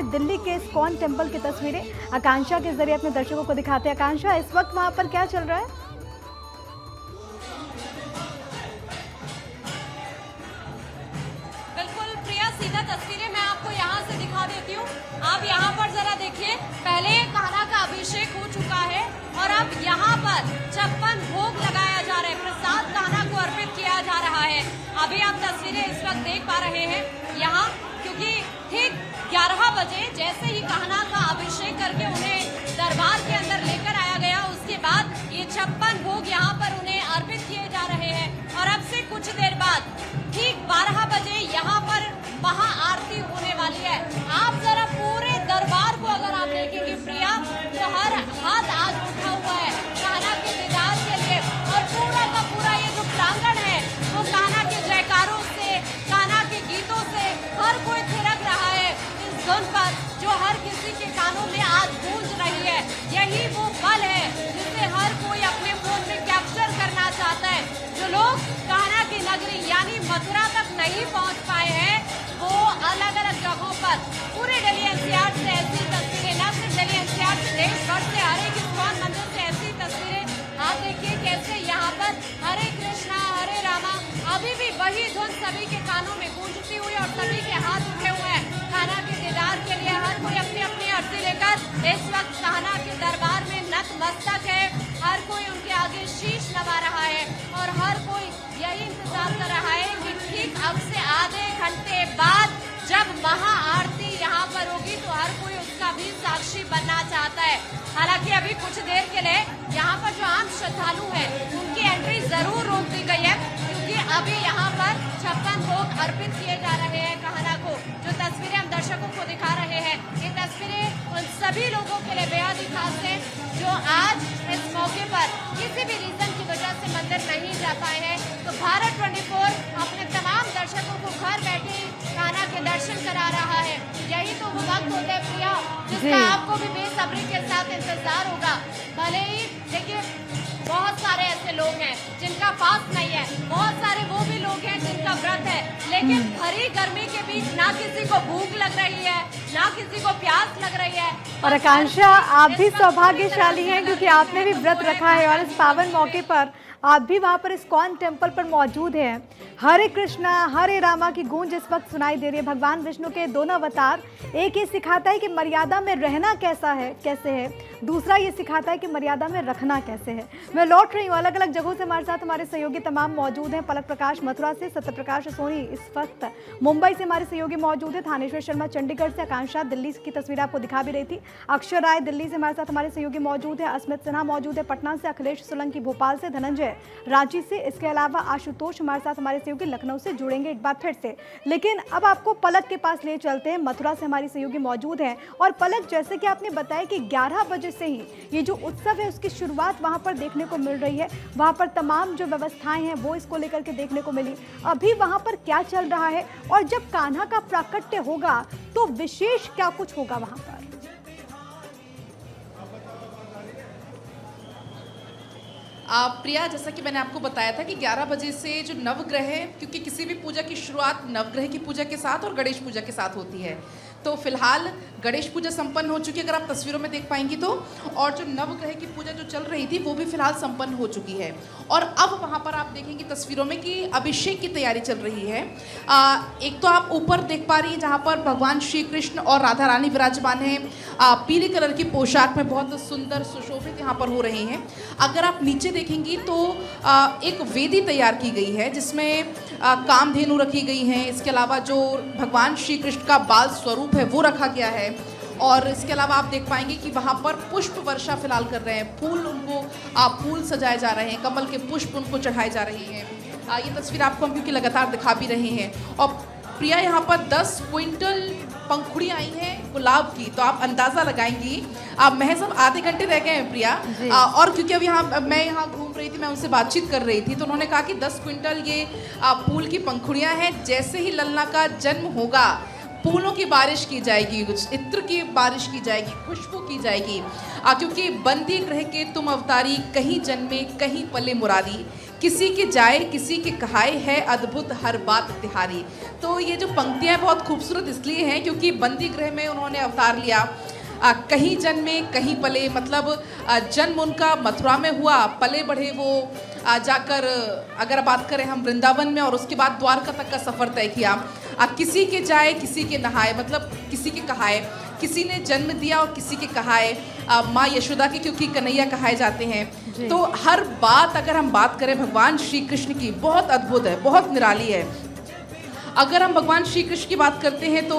तस्वीरें दिल्ली के ISKCON temple की तस्वीरें आकांक्षा के जरिए अपने दर्शकों को दिखाते हैं। आकांक्षा, इस वक्त वहां पर क्या चल रहा है? बिल्कुल प्रिया, सीधा तस्वीरें मैं आपको यहाँ से दिखा देती हूँ। आप यहाँ पर जरा देखिए, पहले कान्हा का अभिषेक हो चुका है और अब यहाँ पर 56 भोग लगाया जा रहा है, प्रसाद कान्हा को अर्पित किया जा रहा है। अभी आप तस्वीरें इस वक्त देख पा रहे हैं यहाँ, क्योंकि ठीक 11 बजे जैसे ही कान्हा का अभिषेक करके उन्हें दरबार के अंदर लेकर आया गया, उसके बाद ये 56 भोग यहाँ पर उन्हें अर्पित किए जा रहे हैं। और अब से कुछ देर बाद ठीक 12 बजे यहाँ पर महाआरती होने वाली है। आप जरा पूरे दरबार को अगर आप देखेंगे प्रिया, तो हर हाथ आज उठा हुआ है कान्हा के दीदार के लिए, और पूरा का पूरा ये जो प्रांगण है वो कान्हा के जयकारों से, कान्हा के गीतों से हर कोई थिरक रहा है इस धुन पर, जो हर किसी के कानों में आज गूंज रही है। यही वो पल है जिसे हर कोई अपने फोन में कैप्चर करना चाहता है। जो लोग कान्हा की नगरी यानी मथुरा तक नहीं पहुंच पाए हैं, वो अलग अलग जगहों पर पूरे दिल्ली एनसीआर से ऐसी तस्वीरें, न सिर्फ दिल्ली एनसीआर से, देश भर से हर एक इस्कॉन मंदिर से ऐसी तस्वीरें आप देखिए कैसे यहाँ पर हरे कृष्णा हरे रामा, अभी भी वही धुन सभी के कानों में गूंजती हुई और सभी के हाथ उठे हुए हैं कान्हा के दीदार के लिए। हर कोई अपनी अपनी अर्जी लेकर इस वक्त कान्हा के दरबार में नतमस्तक है। हर कोई उनके आगे शीश नवा रहा है और हर कोई यही इंतजार कर रहा है कि ठीक अब से आधे घंटे बाद जब महाआरती यहाँ पर होगी तो हर कोई उसका भी साक्षी बनना चाहता है। हालांकि अभी कुछ देर के लिए यहाँ पर जो आम श्रद्धालु हैं उनकी एंट्री जरूर रोक दी गई है, क्योंकि अभी यहाँ पर 56 भोग अर्पित किए जा रहे हैं कान्हा को। जो तस्वीरें हम दर्शकों को दिखा रहे हैं, ये तस्वीरें उन सभी लोगों के लिए बेहद ही खास है जो आज इस मौके पर किसी भी रीजन की वजह से मंदिर नहीं जा पाए हैं। तो भारत 24 अपने तमाम दर्शकों को घर बैठे कान्हा के दर्शन करा रहा है। यही तो वो वक्त होता है प्रिया, जिसका आपको भी बेसब्री के साथ इंतजार होगा। भले ही देखिए, बहुत सारे ऐसे लोग हैं जिनका फास्ट नहीं है, बहुत सारे वो भी लोग हैं जिनका व्रत है, लेकिन भरी गर्मी के बीच ना किसी को भूख लग रही है, ना किसी को प्यास लग रही है। और आकांक्षा, आप भी सौभाग्यशाली हैं क्योंकि आपने भी व्रत रखा है और इस पावन मौके पर आप भी वहाँ पर इस्कॉन टेम्पल पर मौजूद हैं। हरे कृष्णा हरे रामा की गूंज इस वक्त सुनाई दे रही है। भगवान विष्णु के दोनों अवतार, एक ये सिखाता है कि मर्यादा में रहना कैसे है, दूसरा ये सिखाता है कि मर्यादा में रखना कैसे है। मैं लौट रही हूँ, अलग अलग जगहों से हमारे साथ हमारे सहयोगी तमाम मौजूद हैं। पलक प्रकाश मथुरा से, सत्य प्रकाश सोनी इस वक्त मुंबई से हमारे सहयोगी मौजूद है, थानेश्वर शर्मा चंडीगढ़ से, आकांक्षा दिल्ली की तस्वीर आपको दिखा भी रही थी, अक्षर राय दिल्ली से हमारे साथ हमारे सहयोगी मौजूद है, अस्मित सिन्हा मौजूद है पटना से, अखिलेश सोलंकी भोपाल से, धनंजय रांची से, इसके अलावा आशुतोष हमारे साथ हमारे सहयोगी लखनऊ से जुड़ेंगे एक बार फिर से। लेकिन अब आपको पलक के पास ले चलते हैं, मथुरा से हमारी सहयोगी मौजूद हैं। और पलक, जैसे कि आपने बताया कि 11 बजे से ही ये जो उत्सव है उसकी शुरुआत वहां पर देखने को मिल रही है, वहां पर तमाम जो व्यवस्थाएं हैं वो इसको लेकर के देखने को मिली। अभी वहां पर क्या चल रहा है और जब कान्हा का प्राकट्य होगा तो विशेष क्या कुछ होगा वहां पर? प्रिया, जैसा कि मैंने आपको बताया था कि 11 बजे से जो नवग्रह है, क्योंकि किसी भी पूजा की शुरुआत नवग्रह की पूजा के साथ और गणेश पूजा के साथ होती है, तो फिलहाल गणेश पूजा संपन्न हो चुकी है, अगर आप तस्वीरों में देख पाएंगी तो, और जो नवग्रह की पूजा जो चल रही थी वो भी फिलहाल संपन्न हो चुकी है। और अब वहाँ पर आप देखेंगे तस्वीरों में कि अभिषेक की तैयारी चल रही है। एक तो आप ऊपर देख पा रही हैं जहाँ पर भगवान श्री कृष्ण और राधा रानी विराजमान हैं, पीले कलर की पोशाक में बहुत सुंदर सुशोभित यहाँ पर हो रहे हैं। अगर आप नीचे देखेंगी तो एक वेदी तैयार की गई है जिसमें कामधेनु रखी गई हैं, इसके अलावा जो भगवान श्री कृष्ण का बाल स्वरूप है वो रखा गया है, और इसके अलावा आप देख पाएंगे कि वहाँ पर पुष्प वर्षा फिलहाल कर रहे हैं, फूल उनको फूल सजाए जा रहे हैं, कमल के पुष्प उनको चढ़ाए जा रहे हैं। ये तस्वीर आपको हम क्योंकि लगातार दिखा भी रहे हैं। और प्रिया, यहाँ पर 10 क्विंटल पंखुड़ी आई हैं गुलाब की, तो आप अंदाज़ा लगाएंगी। महज अब आधे घंटे रह गए हैं प्रिया, और क्योंकि अब मैं यहाँ घूम रही थी, मैं उनसे बातचीत कर रही थी, तो उन्होंने कहा कि 10 क्विंटल ये फूल की पंखुड़ियाँ हैं। जैसे ही लल्ला का जन्म होगा फूलों की बारिश की जाएगी, कुछ इत्र की बारिश की जाएगी, खुशबू की जाएगी, क्योंकि बंदी ग्रह के तुम अवतारी, कहीं जन्मे कहीं पले मुरारी, किसी के जाए किसी के कहाए है अद्भुत हर बात तिहारी। तो ये जो पंक्तियाँ बहुत खूबसूरत इसलिए हैं क्योंकि बंदी गृह में उन्होंने अवतार लिया। कहीं जन्मे कहीं पले, मतलब जन्म उनका मथुरा में हुआ, पले बढ़े वो जाकर अगर बात करें हम वृंदावन में, और उसके बाद द्वारका तक का सफ़र तय किया। किसी के जाए किसी के नहाए, मतलब किसी के कहाए, किसी ने जन्म दिया और किसी के कहाए, माँ यशोदा के क्योंकि कन्हैया कहाए जाते हैं। तो हर बात अगर हम बात करें भगवान श्री कृष्ण की, बहुत अद्भुत है, बहुत निराली है। अगर हम भगवान श्री कृष्ण की बात करते हैं तो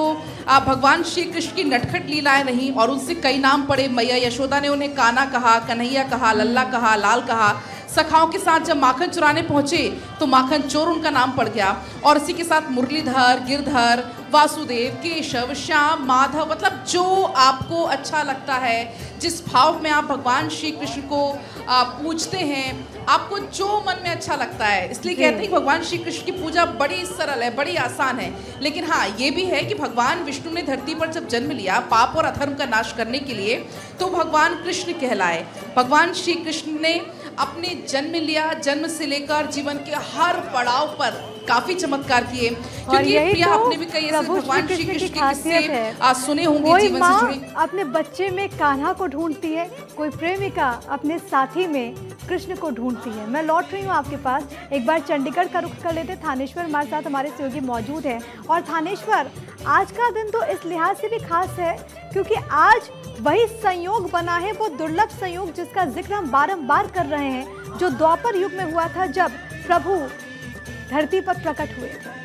भगवान श्री कृष्ण की नटखट लीलाएं नहीं, और उनसे कई नाम पड़े। मैया यशोदा ने उन्हें काना कहा, कन्हैया कहा, लल्ला कहा, लाल कहा। सखाओं के साथ जब माखन चुराने पहुंचे तो माखन चोर उनका नाम पड़ गया। और इसी के साथ मुरलीधर, गिरधर, वासुदेव, केशव, श्याम, माधव, मतलब जो आपको अच्छा लगता है, जिस भाव में आप भगवान श्री कृष्ण को पूजते हैं, आपको जो मन में अच्छा लगता है। इसलिए कहते हैं कि भगवान श्री कृष्ण की पूजा बड़ी सरल है, बड़ी आसान है। लेकिन हाँ, ये भी है कि भगवान विष्णु ने धरती पर जब जन्म लिया पाप और अधर्म का नाश करने के लिए, तो भगवान कृष्ण कहलाए। भगवान श्री कृष्ण ने अपने जन्म लिया, जन्म से लेकर जीवन के हर पड़ाव पर काफी चमत्कार किए। क्योंकि प्रिया तो आपने भी कई ऐसे भगवान श्री कृष्ण के किस्से सुने होंगे कोई जीवन माँ से जुड़े। अपने बच्चे में कान्हा को ढूंढती है, कोई प्रेमिका अपने साथी में कृष्ण को ढूंढती है। मैं लौट रही हूँ आपके पास, एक बार चंडीगढ़ का रुख कर लेते। थानेश्वर हमारे साथ हमारे सहयोगी मौजूद हैं। और थानेश्वर, आज का दिन तो इस लिहाज से भी खास है क्योंकि आज वही संयोग बना है, वो दुर्लभ संयोग जिसका जिक्र हम बारंबार कर रहे हैं, जो द्वापर युग में हुआ था जब प्रभु धरती पर प्रकट हुए थे।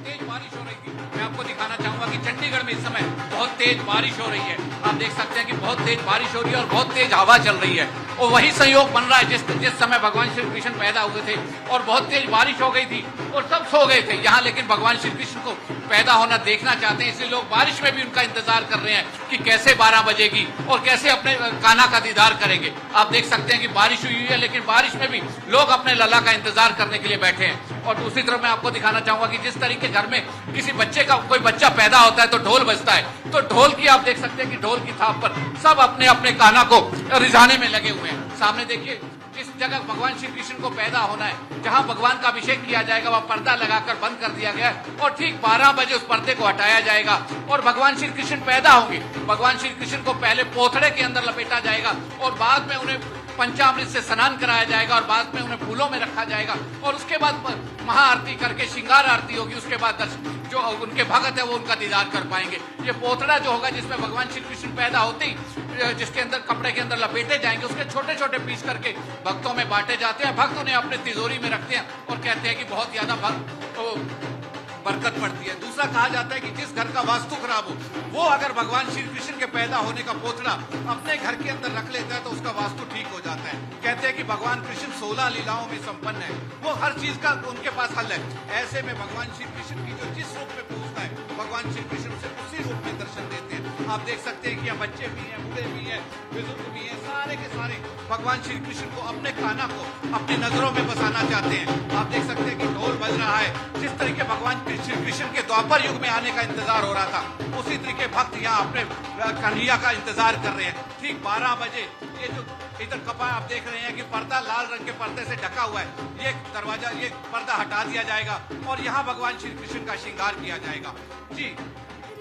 तेज बारिश हो रही थी। मैं आपको दिखाना चाहूंगा कि चंडीगढ़ में इस समय बहुत तेज बारिश हो रही है। आप देख सकते हैं कि बहुत तेज बारिश हो रही है और बहुत तेज हवा चल रही है। और वही संयोग बन रहा है जिस समय भगवान श्री कृष्ण पैदा हुए थे और बहुत तेज बारिश हो गई थी और सब सो गए थे यहाँ, लेकिन भगवान श्री कृष्ण को पैदा होना देखना चाहते हैं, इसलिए लोग बारिश में भी उनका इंतजार कर रहे हैं कि कैसे 12 बजेगी और कैसे अपने कान्हा का दीदार करेंगे। आप देख सकते हैं कि बारिश हुई है, लेकिन बारिश में भी लोग अपने लल्ला का इंतजार करने के लिए बैठे हैं। और दूसरी तरफ मैं आपको दिखाना चाहूंगा कि जिस तरीके घर में किसी बच्चे का कोई बच्चा पैदा होता है तो ढोल बजता है, तो ढोल की आप देख सकते हैं कि ढोल की थाप पर सब अपने अपने कान्हा को रिझाने में लगे हुए हैं। सामने देखिए, जिस जगह भगवान श्री कृष्ण को पैदा होना है, जहां भगवान का अभिषेक किया जाएगा, वहां पर्दा लगाकर बंद कर दिया गया है और ठीक 12 बजे उस पर्दे को हटाया जाएगा और भगवान श्री कृष्ण पैदा होंगे। भगवान श्री कृष्ण को पहले पोथड़े के अंदर लपेटा जाएगा और बाद में उन्हें पंचामृत से स्नान कराया जाएगा और बाद में उन्हें फूलों में रखा जाएगा और उसके बाद महाआरती करके श्रृंगार आरती होगी। उसके बाद जो उनके भगत है वो उनका दीदार कर पाएंगे। ये पोथड़ा जो होगा जिसमें भगवान श्री कृष्ण पैदा होते ही जिसके अंदर कपड़े के अंदर लपेटे जाएंगे, उसके छोटे छोटे पीस करके भक्तों में बांटे जाते हैं। भक्त उन्हें अपने तिजोरी में रखते हैं और कहते हैं कि बहुत ज्यादा बरकत पड़ती है। दूसरा कहा जाता है कि जिस घर का वास्तु खराब हो, वो अगर भगवान श्री कृष्ण के पैदा होने का पोथड़ा अपने घर के अंदर रख लेता है तो उसका वास्तु ठीक हो जाता है। कहते हैं कि भगवान कृष्ण 16 लीलाओं में संपन्न है, वो हर चीज का उनके पास हल है। ऐसे में भगवान श्री कृष्ण की जो जिस रूप में पूजता है, भगवान श्री कृष्ण उसे उसी रूप में दर्शन देते हैं। आप देख सकते हैं कि यहाँ बच्चे भी हैं, बूढ़े भी हैं, बुजुर्ग भी हैं, सारे के सारे भगवान श्री कृष्ण को अपने कान्हा को अपनी नजरों में बसाना चाहते हैं। आप देख सकते हैं कि ढोल बज रहा है। जिस तरीके भगवान श्री कृष्ण के द्वापर युग में आने का इंतजार हो रहा था, उसी तरीके भक्त यहाँ अपने कन्हैया का इंतजार कर रहे हैं। ठीक 12 बजे ये जो इधर कपड़ा आप देख रहे हैं कि पर्दा लाल रंग के पर्दे से ढका हुआ है, ये दरवाजा, ये पर्दा हटा दिया जाएगा और यहाँ भगवान श्री कृष्ण का श्रृंगार किया जाएगा।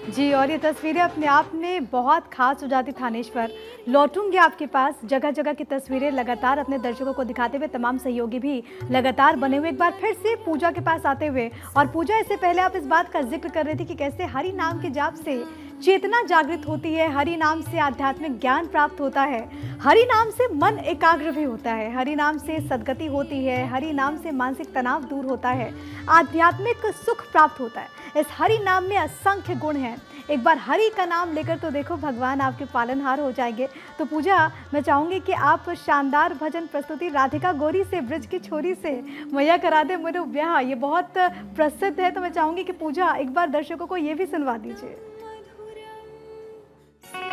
जी, और ये तस्वीरें अपने आप में बहुत खास हो जाती। थानेश्वर, लौटूंगी आपके पास। जगह जगह की तस्वीरें लगातार अपने दर्शकों को दिखाते हुए तमाम सहयोगी भी लगातार बने हुए। एक बार फिर से पूजा के पास आते हुए, और पूजा इससे पहले आप इस बात का जिक्र कर रही थी कि कैसे हरि नाम के जाप से चेतना जागृत होती है, हरि नाम से आध्यात्मिक ज्ञान प्राप्त होता है, हरि नाम से मन एकाग्र भी होता है, हरि नाम से सद्गति होती है, हरि नाम से मानसिक तनाव दूर होता है, आध्यात्मिक सुख प्राप्त होता है। इस हरि नाम में असंख्य गुण हैं। एक बार हरि का नाम लेकर तो देखो भगवान आपके पालनहार हो जाएंगे। तो पूजा, मैं चाहूँगी कि आप शानदार भजन प्रस्तुति राधिका गोरी से, ब्रज की छोरी से मैया करा दे मेरे ब्याह, ये बहुत प्रसिद्ध है। तो मैं चाहूँगी कि पूजा एक बार दर्शकों को ये भी सुनवा दीजिए।